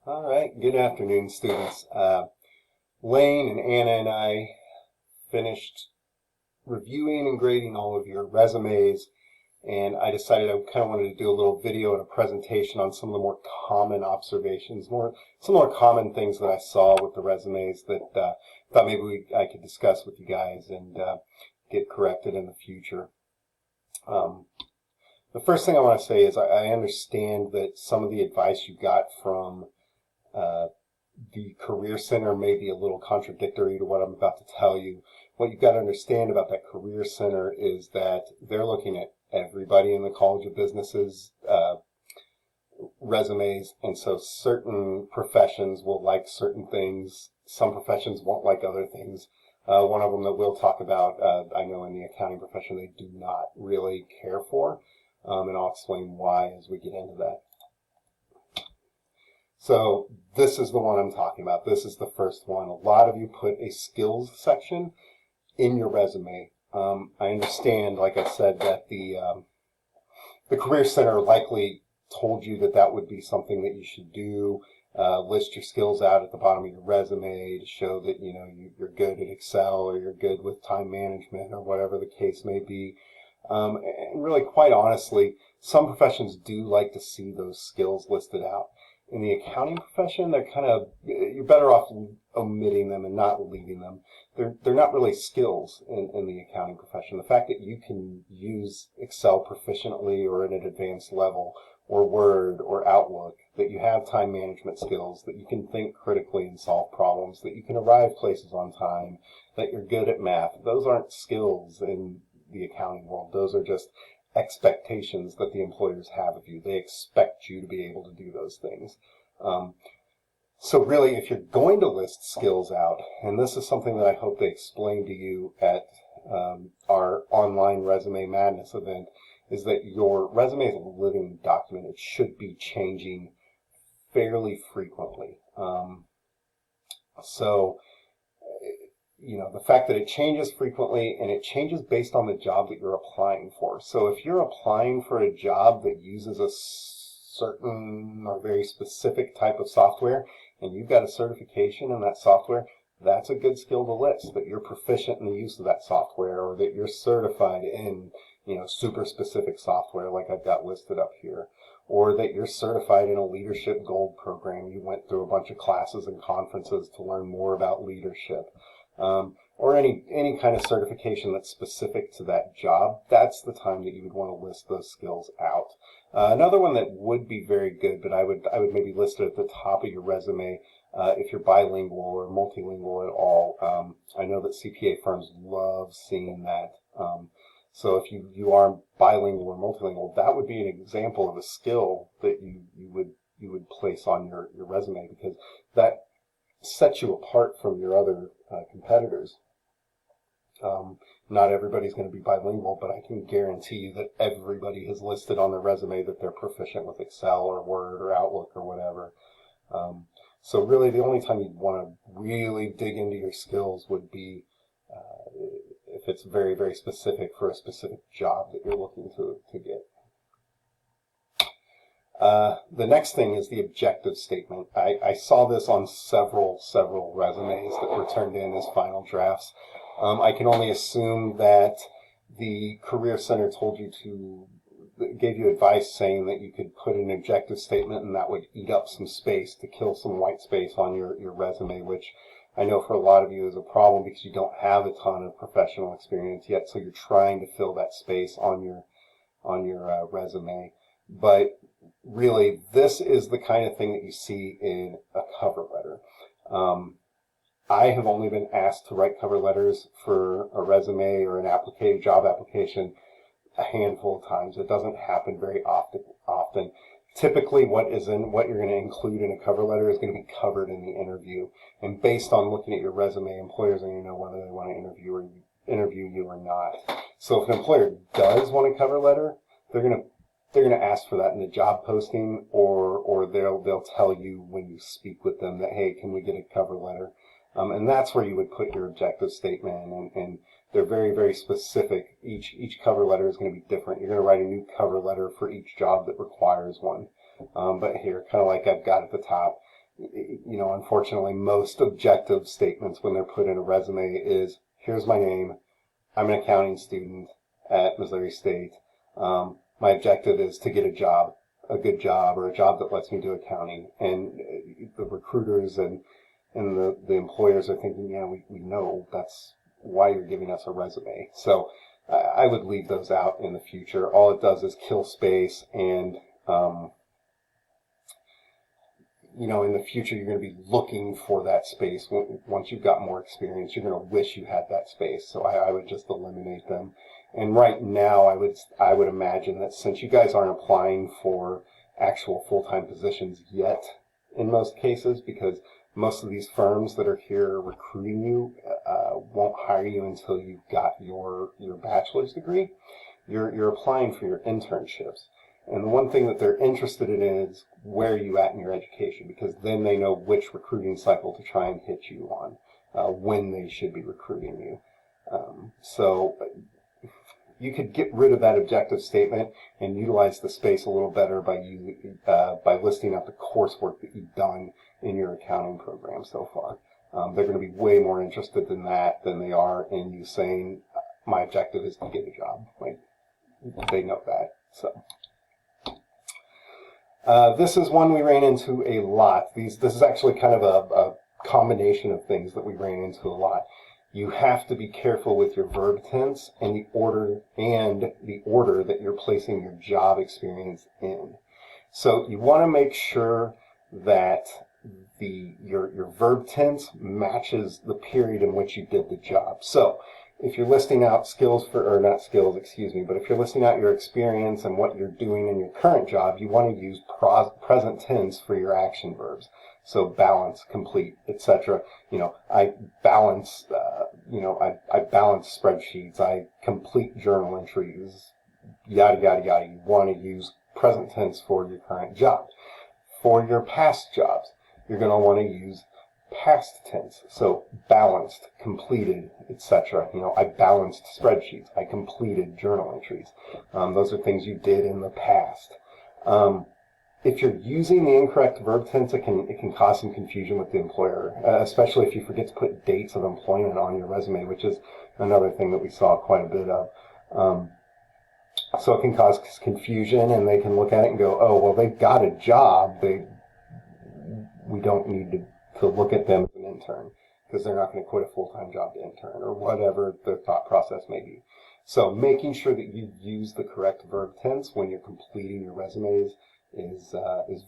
All right, good afternoon, students. Lane and Anna and I finished reviewing and grading all of your resumes, and I decided I kind of wanted to do a little video and a presentation on some of the more common observations, some more common things that I saw with the resumes that thought maybe I could discuss with you guys and get corrected in the future. The first thing I want to say is I understand that some of the advice you got from the Career Center may be a little contradictory to what I'm about to tell you. What you've got to understand about that Career Center is that they're looking at everybody in the College of Business's resumes, and so certain professions will like certain things. Some professions won't like other things. One of them that we'll talk about, I know in the accounting profession they do not really care for, and I'll explain why as we get into that. So this is the one I'm talking about. This is the first one. A lot of you put a skills section in your resume. I understand, like I said, that the Career Center likely told you that that would be something that you should do. List your skills out at the bottom of your resume to show that you're good at Excel or you're good with time management or whatever the case may be. And really, quite honestly, some professions do like to see those skills listed out. In the accounting profession, you're better off omitting them and not leaving them. They're not really skills in the accounting profession. The fact that you can use Excel proficiently or at an advanced level, or Word or Outlook, that you have time management skills, that you can think critically and solve problems, that you can arrive places on time, that you're good at math, those aren't skills in the accounting world. Those are just expectations that the employers have of you. They expect you to be able to do those things. So really, if you're going to list skills out, and this is something that I hope they explain to you at our online Resume Madness event, is that your resume is a living document. It should be changing fairly frequently. The fact that it changes frequently, and it changes based on the job that you're applying for. So if you're applying for a job that uses a certain or very specific type of software, and you've got a certification in that software, that's a good skill to list, that you're proficient in the use of that software, or that you're certified in super specific software like I've got listed up here, or that you're certified in a leadership gold program. You went through a bunch of classes and conferences to learn more about leadership. Or any kind of certification that's specific to that job. That's the time that you would want to list those skills out. Another one that would be very good, but I would maybe list it at the top of your resume if you're bilingual or multilingual at all. I know that CPA firms love seeing that. So if you are bilingual or multilingual, that would be an example of a skill that you would place on your resume, because that sets you apart from your other competitors. Not everybody's going to be bilingual, but I can guarantee you that everybody has listed on their resume that they're proficient with Excel or Word or Outlook or whatever. So really, the only time you'd want to really dig into your skills would be if it's very, very specific for a specific job that you're looking to get. The next thing is the objective statement. I saw this on several resumes that were turned in as final drafts. I can only assume that the Career Center gave you advice saying that you could put an objective statement and that would eat up some space, to kill some white space on your resume, which I know for a lot of you is a problem because you don't have a ton of professional experience yet, so you're trying to fill that space on your resume. But really, this is the kind of thing that you see in a cover letter. I have only been asked to write cover letters for a resume or an job application a handful of times. It doesn't happen very often. Typically, what you're going to include in a cover letter is going to be covered in the interview. And based on looking at your resume, employers are going to know whether they want to interview you or not. So if an employer does want a cover letter, they're going to ask for that in the job posting, or they'll tell you when you speak with them that, hey, can we get a cover letter? And that's where you would put your objective statement, and they're very, very specific. Each cover letter is going to be different. You're going to write a new cover letter for each job that requires one. But here, kind of like I've got at the top, unfortunately, most objective statements when they're put in a resume is, here's my name, I'm an accounting student at Missouri State. My objective is to get a good job, or a job that lets me do accounting. And the recruiters and the employers are thinking, yeah, we know that's why you're giving us a resume. So I would leave those out in the future. All it does is kill space, and in the future, you're going to be looking for that space. Once you've got more experience, you're going to wish you had that space. So I would just eliminate them. And right now, I would imagine that since you guys aren't applying for actual full-time positions yet, in most cases, because most of these firms that are here recruiting you won't hire you until you've got your bachelor's degree. You're applying for your internships. And the one thing that they're interested in is where you at in your education, because then they know which recruiting cycle to try and hit you on, when they should be recruiting you. So you could get rid of that objective statement and utilize the space a little better by listing out the coursework that you've done in your accounting program so far. They're going to be way more interested in that than they are in you saying, my objective is to get a job. Like, they know that. So this is one we ran into a lot. This is actually kind of a combination of things that we ran into a lot. You have to be careful with your verb tense and the order that you're placing your job experience in. So you want to make sure that your verb tense matches the period in which you did the job. So if you're listing out if you're listing out your experience and what you're doing in your current job, you want to use present tense for your action verbs. So balance, complete, etc. I balance, I balance spreadsheets, I complete journal entries, yada, yada, yada. You want to use present tense for your current job. For your past jobs, you're going to want to use past tense. So balanced, completed, etc. I balanced spreadsheets. I completed journal entries. Those are things you did in the past. If you're using the incorrect verb tense, it can cause some confusion with the employer, especially if you forget to put dates of employment on your resume, which is another thing that we saw quite a bit of. So it can cause confusion, and they can look at it and go, oh, well, they've got a job. We don't need to look at them as an intern, because they're not going to quit a full-time job to intern, or whatever their thought process may be. So making sure that you use the correct verb tense when you're completing your resumes is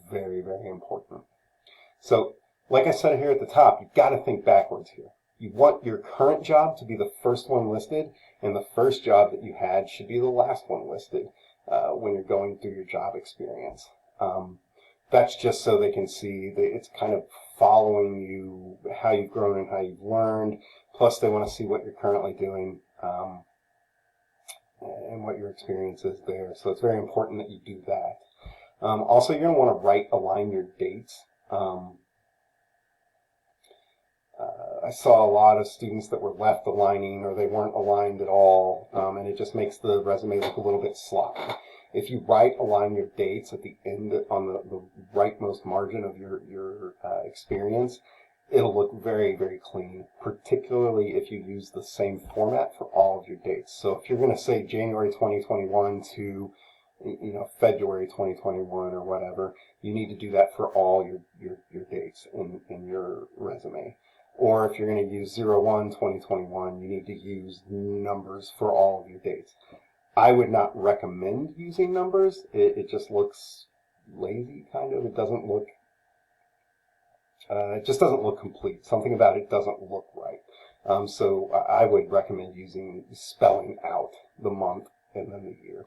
very, very important. So, like I said here at the top, you've got to think backwards here. You want your current job to be the first one listed, and the first job that you had should be the last one listed when you're going through your job experience. That's just so they can see that it's kind of following you, how you've grown and how you've learned. Plus, they want to see what you're currently doing and what your experience is there. So it's very important that you do that. Also, you're going to want to align your dates. I saw a lot of students that were left aligning, or they weren't aligned at all, and it just makes the resume look a little bit sloppy. If you align your dates at the end on the rightmost margin of your experience, it'll look very, very clean, particularly if you use the same format for all of your dates. So if you're going to say January 2021 to February 2021 or whatever, you need to do that for all your dates in your resume. Or if you're going to use 01/2021, you need to use numbers for all of your dates. I would not recommend using numbers. It just looks lazy, kind of. It doesn't look, it just doesn't look complete. Something about it doesn't look right. So I would recommend spelling out the month and then the year.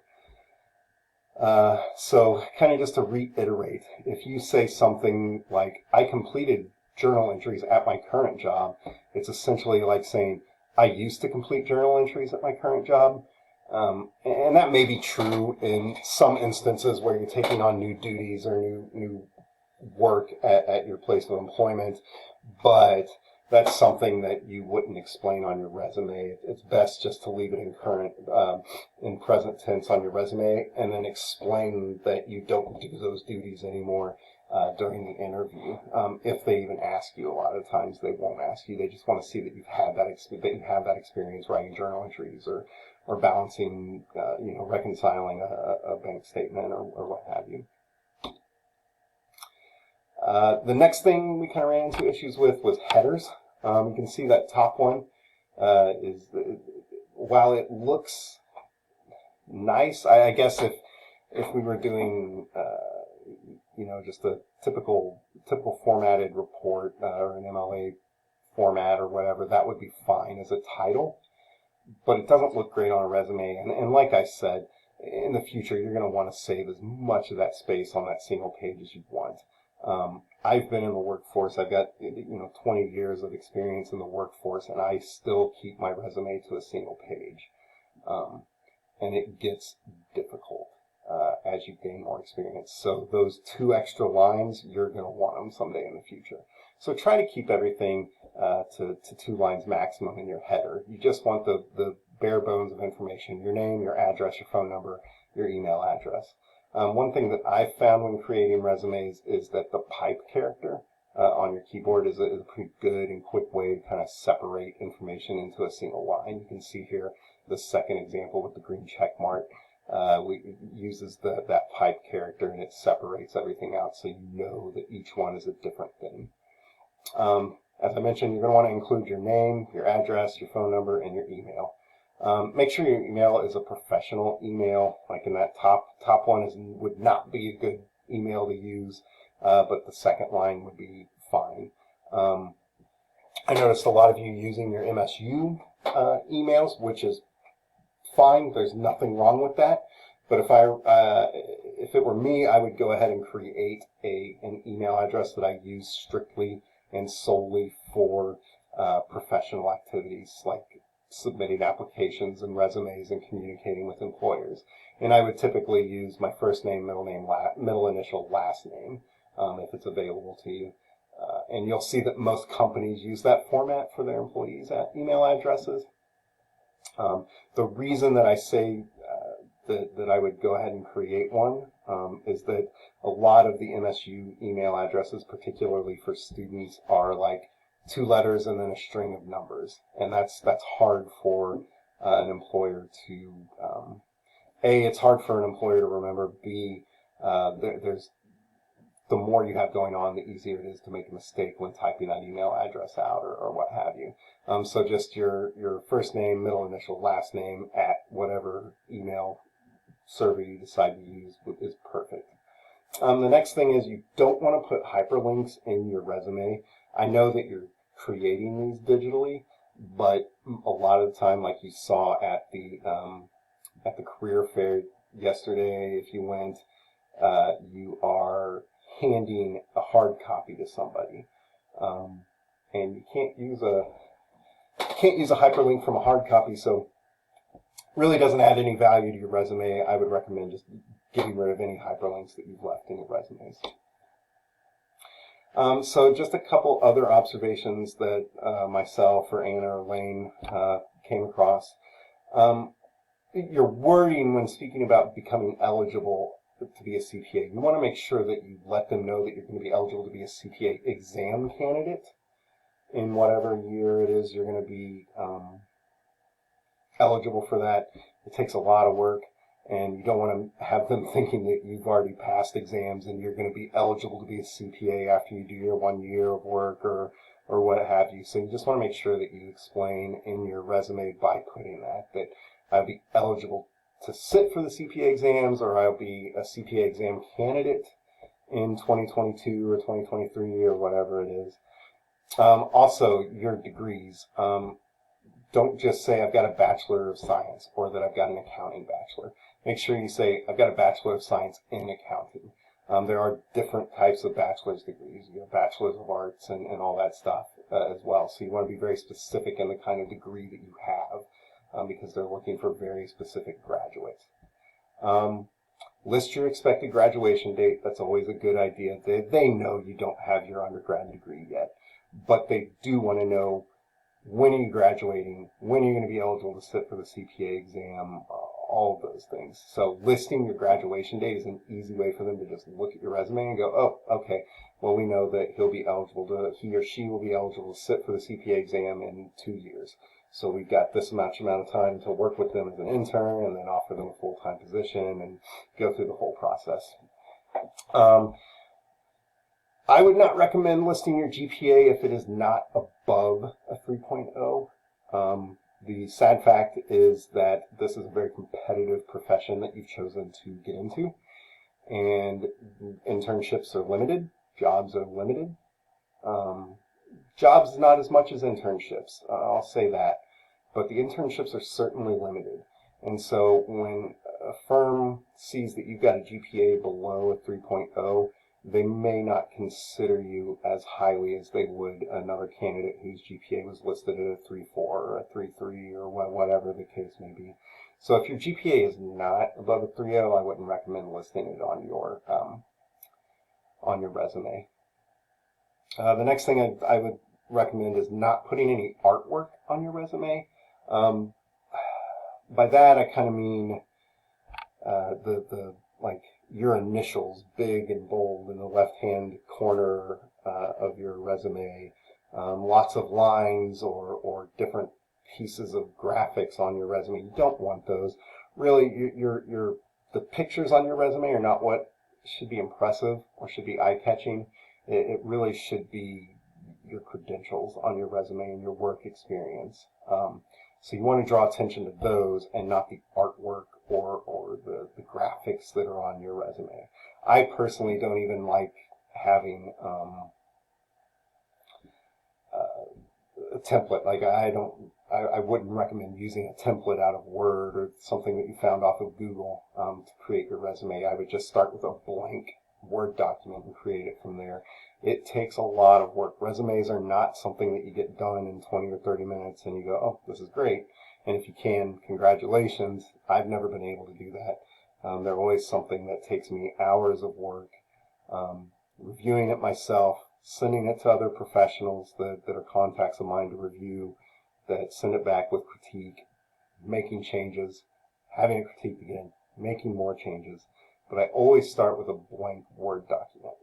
So kind of just to reiterate, if you say something like, I completed journal entries at my current job, it's essentially like saying, I used to complete journal entries at my current job. And that may be true in some instances where you're taking on new duties or new work at your place of employment, but that's something that you wouldn't explain on your resume. It's best just to leave it in present tense on your resume, and then explain that you don't do those duties anymore during the interview. If they even ask you, a lot of times they won't ask you. They just want to see that you've had that you have that experience writing journal entries or balancing, reconciling a bank statement or what have you. The next thing we kind of ran into issues with was headers. You can see that top one while it looks nice, I guess if we were doing just a typical formatted report or an MLA format or whatever, that would be fine as a title, but it doesn't look great on a resume. And like I said, in the future you're going to want to save as much of that space on that single page as you want. I've been in the workforce. I've got 20 years of experience in the workforce, and I still keep my resume to a single page. And it gets difficult as you gain more experience. So those 2 extra lines, you're going to want them someday in the future. So try to keep everything to 2 lines maximum in your header. You just want the bare bones of information: your name, your address, your phone number, your email address. One thing that I've found when creating resumes is that the pipe character on your keyboard is a pretty good and quick way to kind of separate information into a single line. You can see here the second example with the green check mark. It uses that pipe character, and it separates everything out so you know that each one is a different thing. As I mentioned, you're going to want to include your name, your address, your phone number, and your email. Make sure your email is a professional email. Like in that top one would not be a good email to use, but the second line would be fine. I noticed a lot of you using your MSU emails, which is fine. There's nothing wrong with that. But if it were me, I would go ahead and create an email address that I use strictly and solely for professional activities like submitting applications and resumes and communicating with employers. And I would typically use my first name, middle initial, last name, if it's available to you. And you'll see that most companies use that format for their employees' email addresses. The reason that I say that I would go ahead and create one is that a lot of the MSU email addresses, particularly for students, are like 2 letters and then a string of numbers, and that's hard for an employer to. It's hard for an employer to remember. B, there's the more you have going on, the easier it is to make a mistake when typing that email address out or what have you. So just your first name, middle initial, last name at whatever email server you decide to use is perfect. The next thing is you don't want to put hyperlinks in your resume. I know that you're creating these digitally, but a lot of the time, like you saw at the career fair yesterday, if you went, you are handing a hard copy to somebody, and you can't use a hyperlink from a hard copy, so really doesn't add any value to your resume. I would recommend just getting rid of any hyperlinks that you've left in your resumes. So just a couple other observations that myself or Anna or Lane came across. Your wording when speaking about becoming eligible to be a CPA, you want to make sure that you let them know that you're going to be eligible to be a CPA exam candidate in whatever year it is you're going to be eligible for that. It takes a lot of work, and you don't want to have them thinking that you've already passed exams and you're going to be eligible to be a CPA after you do your 1 year of work or what have you. So you just want to make sure that you explain in your resume by putting that I'll be eligible to sit for the CPA exams, or I'll be a CPA exam candidate in 2022 or 2023 or whatever it is. Also, your degrees. Don't just say I've got a Bachelor of Science or that I've got an accounting bachelor. Make sure you say I've got a Bachelor of Science in accounting. There are different types of bachelor's degrees. You have Bachelors of Arts and all that stuff as well. So you want to be very specific in the kind of degree that you have because they're looking for very specific graduates. List your expected graduation date. That's always a good idea. They know you don't have your undergrad degree yet, but they do want to know when are you graduating, when are you going to be eligible to sit for the CPA exam, all of those things. So listing your graduation date is an easy way for them to just look at your resume and go, oh, okay, well, we know that he or she will be eligible to sit for the CPA exam in 2 years. So we've got this much amount of time to work with them as an intern and then offer them a full-time position and go through the whole process. I would not recommend listing your GPA if it is not above a 3.0. The sad fact is that this is a very competitive profession that you've chosen to get into, and internships are limited, jobs are limited. Jobs not as much as internships, I'll say that, but the internships are certainly limited. And so when a firm sees that you've got a GPA below a 3.0, they may not consider you as highly as they would another candidate whose GPA was listed at a 3.4 or a 3.3 or whatever the case may be. So if your GPA is not above a 3.0, I wouldn't recommend listing it on your resume. The next thing I would recommend is not putting any artwork on your resume. By that I kind of mean like your initials big and bold in the left-hand corner of your resume, lots of lines or different pieces of graphics on your resume. You don't want those. Really, the pictures on your resume are not what should be impressive or should be eye-catching. It really should be your credentials on your resume and your work experience. So you want to draw attention to those and not the artwork or the graphics that are on your resume. I personally don't even like having a template. Like I wouldn't recommend using a template out of Word or something that you found off of Google to create your resume. I would just start with a blank Word document and create it from there. It takes a lot of work. Resumes are not something that you get done in 20 or 30 minutes and you go, oh, this is great. And if you can, congratulations. I've never been able to do that. They're always something that takes me hours of work, reviewing it myself, sending it to other professionals that are contacts of mine to review, that send it back with critique, making changes, having it critiqued again, making more changes. But I always start with a blank Word document,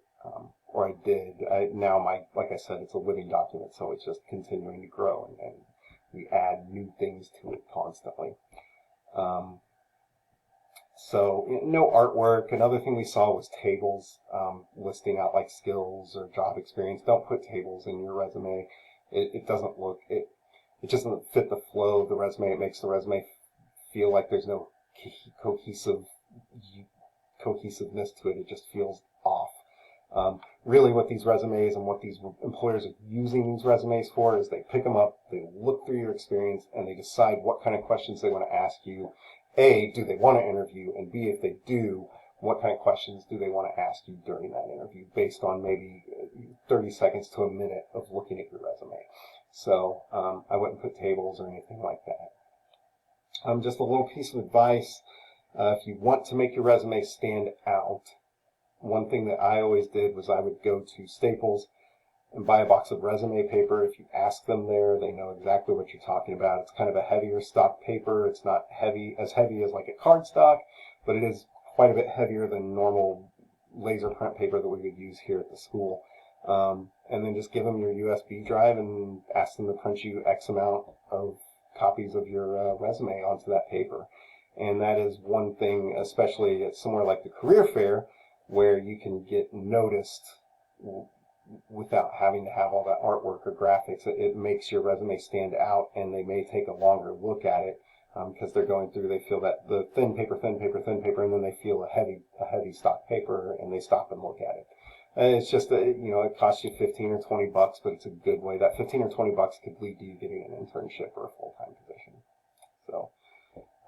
or I did. Now like I said, it's a living document, so it's just continuing to grow, and we add new things to it constantly. So no artwork. Another thing we saw was tables, listing out like skills or job experience. Don't put tables in your resume. It doesn't look, it just doesn't fit the flow of the resume. It makes the resume feel like there's no cohesiveness to it. It just feels off. Really what these resumes and what these employers are using these resumes for is they pick them up, they look through your experience, and they decide what kind of questions they want to ask you. A, do they want to interview? And B, if they do, what kind of questions do they want to ask you during that interview based on maybe 30 seconds to a minute of looking at your resume. So I wouldn't put tables or anything like that. Just a little piece of advice. If you want to make your resume stand out, one thing that I always did was I would go to Staples and buy a box of resume paper. If you ask them there, they know exactly what you're talking about. It's kind of a heavier stock paper. It's not as heavy as like a cardstock, but it is quite a bit heavier than normal laser print paper that we would use here at the school. And then just give them your USB drive and ask them to punch you X amount of copies of your resume onto that paper. And that is one thing, especially at somewhere like the career fair, where you can get noticed without having to have all that artwork or graphics. It makes your resume stand out, and they may take a longer look at it because they're going through, they feel that the thin paper, and then they feel a heavy stock paper, and they stop and look at it. And it's just, it costs you 15 or 20 bucks, but it's a good way. That 15 or 20 bucks could lead to you getting an internship or a full-time position. So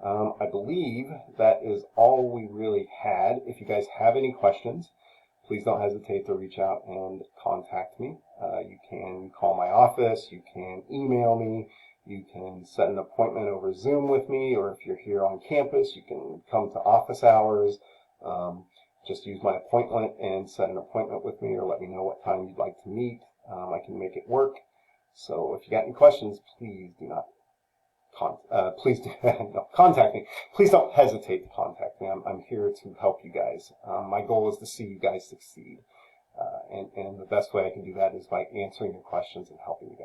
I believe that is all we really had. If you guys have any questions, please don't hesitate to reach out and contact me. You can call my office, you can email me, you can set an appointment over Zoom with me, or if you're here on campus, you can come to office hours. Just use my appointment and set an appointment with me, or let me know what time you'd like to meet. I can make it work. So if you got any questions, please do not please do no, contact me. Please don't hesitate to contact me. I'm here to help you guys. My goal is to see you guys succeed. And the best way I can do that is by answering your questions and helping you guys.